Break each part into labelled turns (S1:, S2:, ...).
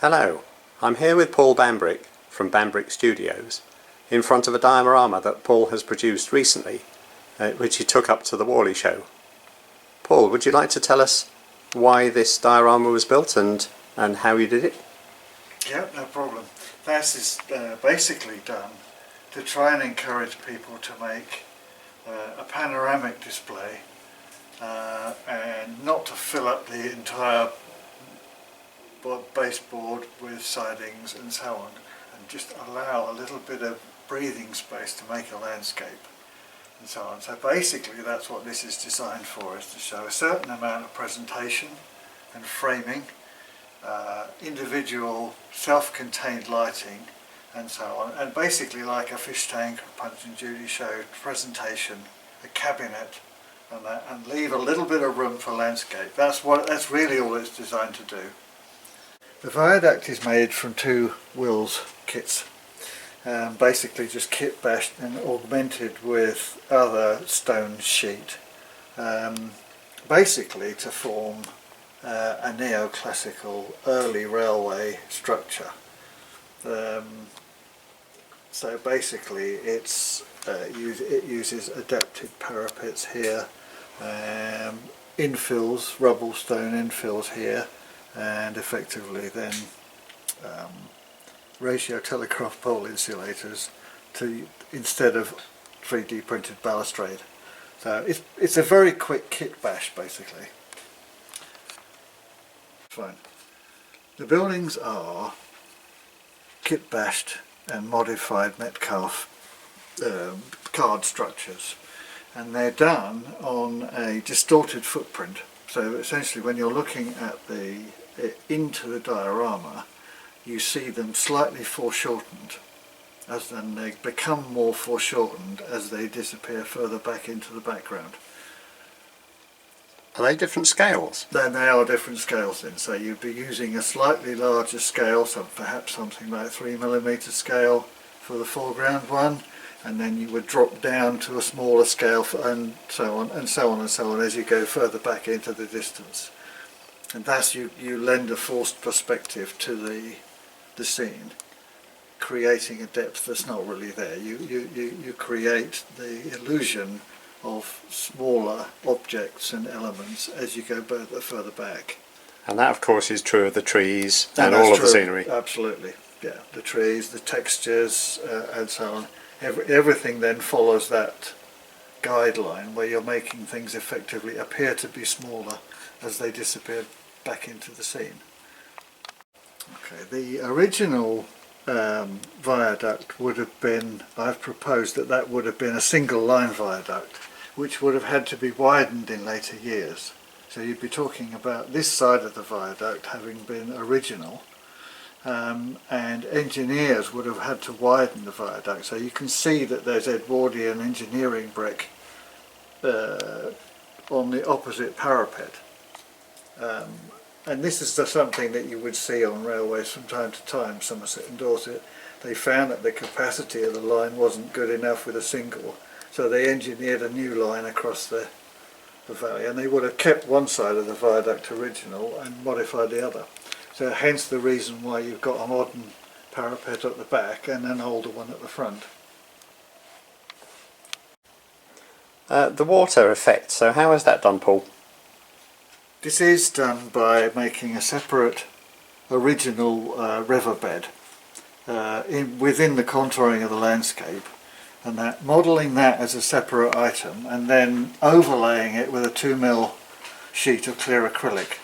S1: Hello, I'm here with Paul Bambrick from Bambrick Studios in front of a diorama that Paul has produced recently, which he took up to the Worley show. Paul, would you like to tell us why this diorama was built and how you did it?
S2: Yeah, no problem. This is basically done to try and encourage people to make a panoramic display and not to fill up the entire baseboard with sidings and so on, and just allow a little bit of breathing space to make a landscape and so on. So basically that's what this is designed for, is to show a certain amount of presentation and framing, individual self-contained lighting and so on, and basically like a fish tank or Punch and Judy showed, presentation, a cabinet and that, and leave a little bit of room for landscape. That's really all it's designed to do. The viaduct is made from two Wills kits, basically just kit bashed and augmented with other stone sheet, basically to form a neoclassical early railway structure. So basically it uses adapted parapets here, infills, rubble stone infills here, and effectively then ratio telegraph pole insulators instead of 3D printed balustrade. So it's a very quick kit bash basically. Fine. The buildings are kit bashed and modified Metcalfe card structures, and they're done on a distorted footprint. So essentially when you're looking at into the diorama, you see them slightly foreshortened, as then they become more foreshortened as they disappear further back into the background.
S1: Are they different scales?
S2: Then they are different scales then, so you'd be using a slightly larger scale, so perhaps something like 3mm scale for the foreground one, and then you would drop down to a smaller scale and so on and so on and so on as you go further back into the distance. And thus you lend a forced perspective to the scene, creating a depth that's not really there. You create the illusion of smaller objects and elements as you go further back.
S1: And that of course is true of the trees and all of the scenery.
S2: Absolutely, yeah. The trees, the textures and so on. Everything then follows that guideline where you're making things effectively appear to be smaller as they disappear back into the scene. Okay, the original viaduct would have been, I've proposed that would have been a single line viaduct, which would have had to be widened in later years. So you'd be talking about this side of the viaduct having been original, and engineers would have had to widen the viaduct. So you can see that there's Edwardian engineering brick on the opposite parapet. And this is something that you would see on railways from time to time, Somerset and Dorset. They found that the capacity of the line wasn't good enough with a single, so they engineered a new line across the valley, and they would have kept one side of the viaduct original and modified the other. So hence the reason why you've got a modern parapet at the back and an older one at the front.
S1: The water effect, so how is that done, Paul?
S2: This is done by making a separate original riverbed within the contouring of the landscape, and modelling that as a separate item and then overlaying it with a 2mm sheet of clear acrylic,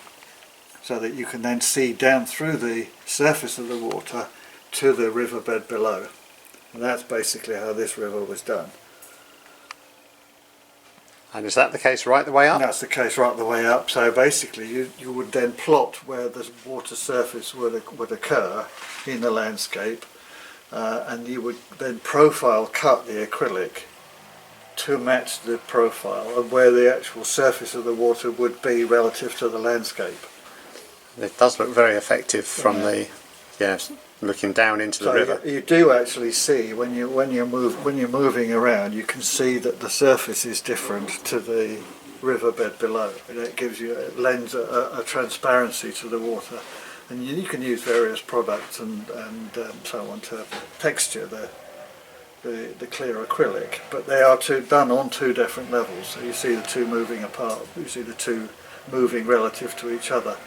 S2: so that you can then see down through the surface of the water to the riverbed below. And that's basically how this river was done.
S1: And is that the case right the way up?
S2: That's the case right the way up. So basically you would then plot where the water surface would occur in the landscape, and you would then profile cut the acrylic to match the profile of where the actual surface of the water would be relative to the landscape.
S1: It does look very effective from looking down into the river.
S2: You do actually see when you're moving around, you can see that the surface is different to the riverbed below. It lends a transparency to the water And you can use various products and so on to texture the clear acrylic, but they are done on two different levels. So you see the two moving apart, you see the two moving relative to each other.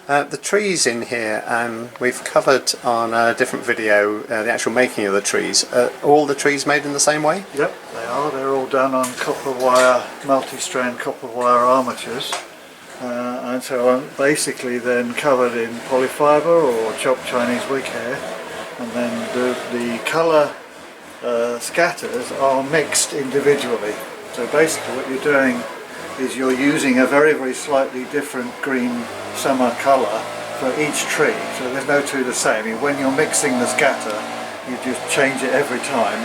S1: The trees in here, we've covered on a different video the actual making of the trees. All the trees made in the same way?
S2: Yep, they are. They're all done on copper wire, multi-strand copper wire armatures. And so on, basically then covered in polyfibre or chopped Chinese wig hair, and then the colour scatters are mixed individually. So basically what you're doing is you're using a very, very slightly different green summer colour for each tree, so there's no two the same. When you're mixing the scatter, you just change it every time,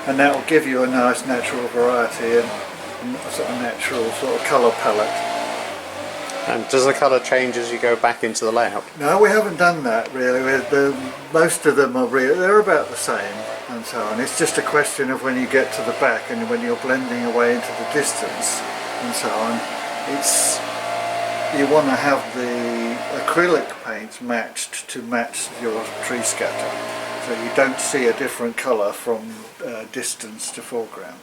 S2: and that will give you a nice natural variety and a sort of natural sort of colour palette.
S1: And does the colour change as you go back into the layout?
S2: No, we haven't done that really. Most of them are they're about the same and so on. It's just a question of when you get to the back and when you're blending away into the distance and so on. You want to have the acrylic paints matched to match your tree scatter, so you don't see a different colour from distance to foreground.